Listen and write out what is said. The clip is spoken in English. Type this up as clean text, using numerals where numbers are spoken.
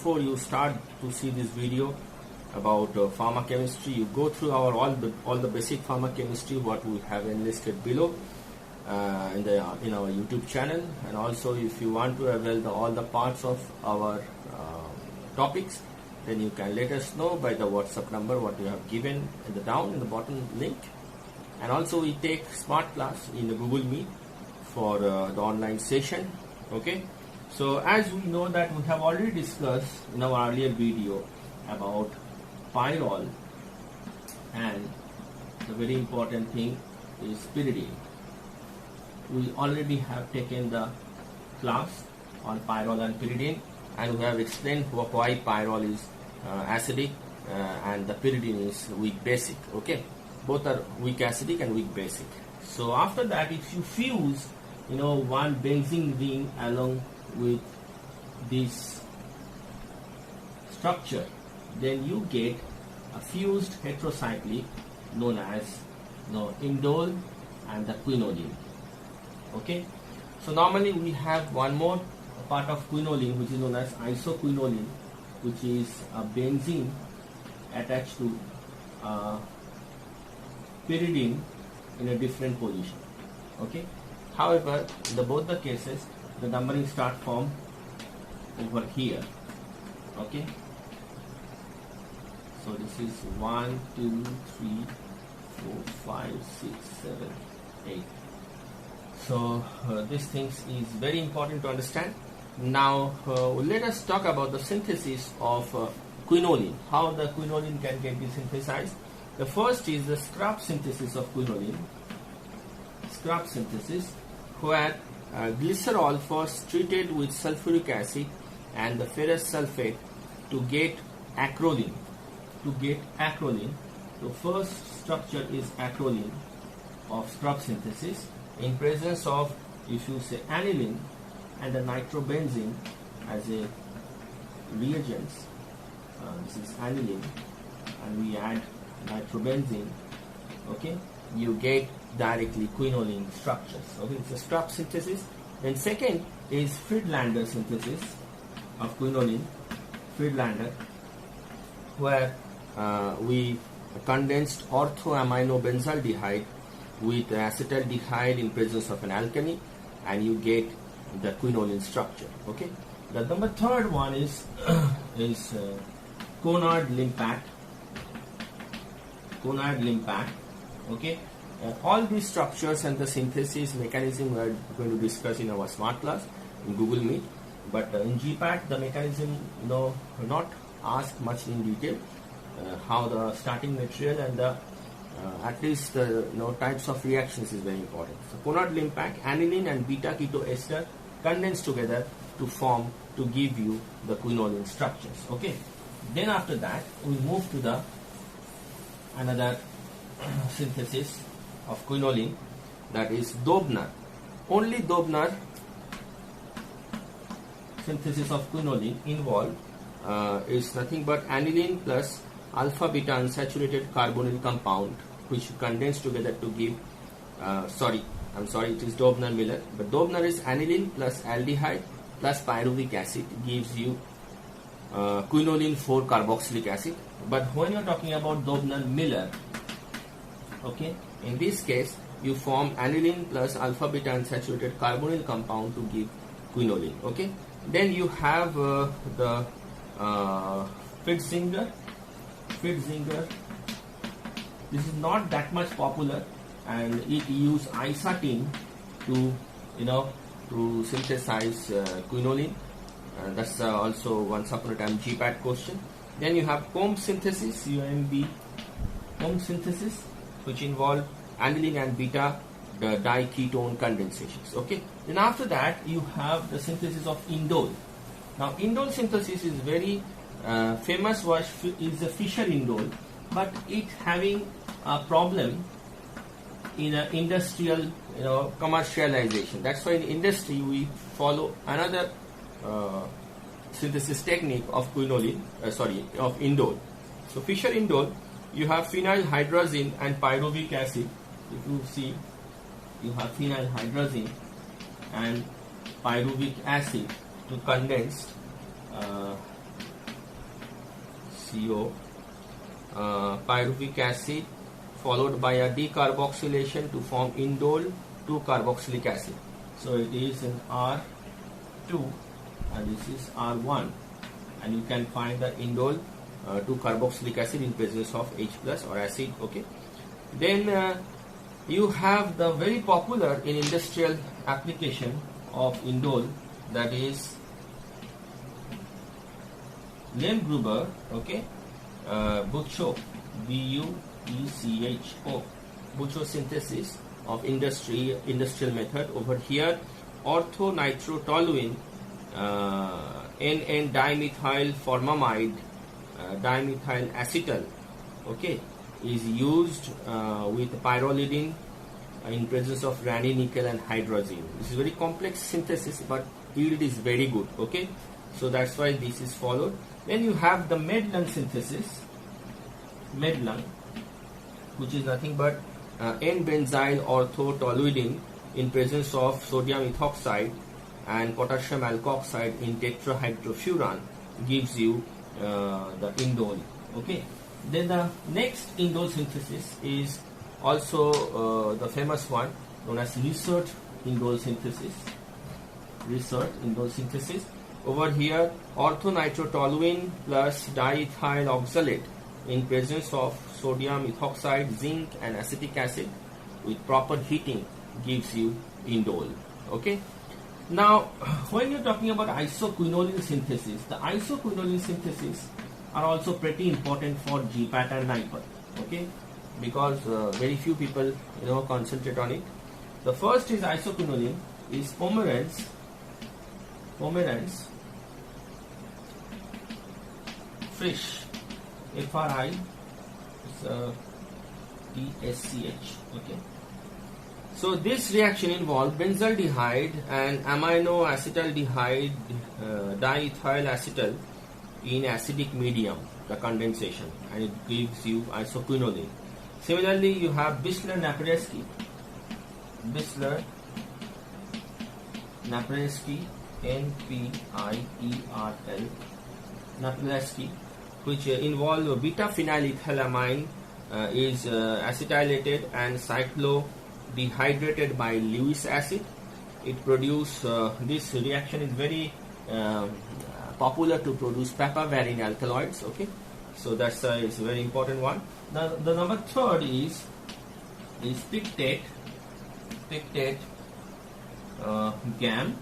before you start to see this video about pharmacochemistry, you go through our all the basic pharmacochemistry what we have enlisted below in our YouTube channel, and also if you want to avail all the parts of our topics, then you can let us know by the WhatsApp number what you have given down in the bottom link. And also we take smart class in the Google Meet for the online session. Okay, so as we know that we have already discussed in our earlier video about pyrrole, and the very important thing is pyridine. We already have taken the class on pyrrole and pyridine, and we have explained why pyrrole is acidic and the pyridine is weak basic. Okay, both are weak acidic and weak basic. So after that, if you fuse one benzene ring along with this structure, then you get a fused heterocyclic known as indole and the quinoline. Okay, so normally we have one more part of quinoline which is known as isoquinoline, which is a benzene attached to pyridine in a different position. Okay, however, in both the cases the numbering start from over here. Okay, so this is 1, 2, 3, 4, 5, 6, 7, 8. So these things is very important to understand. Now let us talk about the synthesis of quinoline, how the quinoline can get synthesized. The first is the scrap synthesis of quinoline. Scrap synthesis, where glycerol first treated with sulfuric acid and the ferrous sulfate to get acrolein. The first structure is acrolein of scrap synthesis in presence of, if you say, aniline and the nitrobenzene as a reagents. This is aniline and we add nitrobenzene. Okay, you get directly quinoline structures. Okay, it's a scrap synthesis. Then second is Friedlander synthesis of quinoline. Friedlander, where we condensed orthoaminobenzaldehyde with acetaldehyde in presence of an alkali, and you get the quinoline structure. Okay, the number third one is Conard-Limpat. Okay, all these structures and the synthesis mechanism we are going to discuss in our smart class in Google Meet, but in GPAT the mechanism not asked much in detail, how the starting material and the at least the types of reactions is very important. So Conard-Limpat, aniline and beta keto ester condensed together to give you the quinoline structures. Okay, then after that we move to the another synthesis of quinoline, that is Dobner. Only Dobner synthesis of quinoline involved is nothing but aniline plus alpha beta unsaturated carbonyl compound, which condense together to give it is Dobner-Miller, but Dobner is aniline plus aldehyde plus pyruvic acid gives you quinoline 4-carboxylic acid. But when you are talking about Dobner-Miller, okay, in this case you form aniline plus alpha beta unsaturated carbonyl compound to give quinoline. Okay, then you have the Fitzinger. This is not that much popular, and it use isotene to synthesize quinoline. That's also once upon a time GPAT question. Then you have Combs synthesis, Combs synthesis, which involve aniline and beta the diketone condensations. Okay. Then after that you have the synthesis of indole. Now indole synthesis is very famous, is the Fischer indole, but it having a problem in industrial commercialization. That's why in industry we follow another synthesis technique of quinoline, of indole. So Fischer indole, you have phenylhydrazine and pyruvic acid. If you see, you have phenylhydrazine and pyruvic acid to condense CO, pyruvic acid followed by a decarboxylation to form indole 2-carboxylic acid. So it is in R2 and this is R1, and you can find the indole 2-carboxylic acid in presence of H plus or acid. Okay. Then you have the very popular in industrial application of indole, that is Lemgruber, okay, Bucho, B-U-E-C-H-O, Bucho synthesis of industrial method. Over here, orthonitrotoluene, N-dimethyl formamide, dimethyl acetal, okay, is used with pyrrolidine in presence of ranitidine, nickel and hydrazine. This is very complex synthesis, but yield is very good, okay. So that's why this is followed. Then you have the Medlung synthesis, Medlung, which is nothing but N-benzyl orthotoluidine in presence of sodium ethoxide and potassium alkoxide in tetrahydrofuran gives you the indole. Okay. Then the next indole synthesis is also the famous one known as Riesert indole synthesis. Riesert indole synthesis. Over here, orthonitrotoluene plus diethyl oxalate in presence of sodium ethoxide, zinc and acetic acid with proper heating gives you indole. Okay. Now, when you're talking about isoquinoline synthesis, the isoquinoline synthesis are also pretty important for GPAT and NIPER. Okay, because very few people concentrate on it. The first is isoquinoline is Pomeranz Frisch, F-R-I-E-S-C-H. Okay. So this reaction involves benzaldehyde and aminoacetaldehyde diethyl acetal in acidic medium, the condensation, and it gives you isoquinoline. Similarly, you have Bissler-Napireski, N-P-I-E-R-L, Napireski, which involve beta-phenylethylamine is acetylated and cyclodehydrated by Lewis acid. It produces this reaction is very popular to produce papaverine alkaloids. Okay, so that's is a very important one. Now the number third is pictet GAM,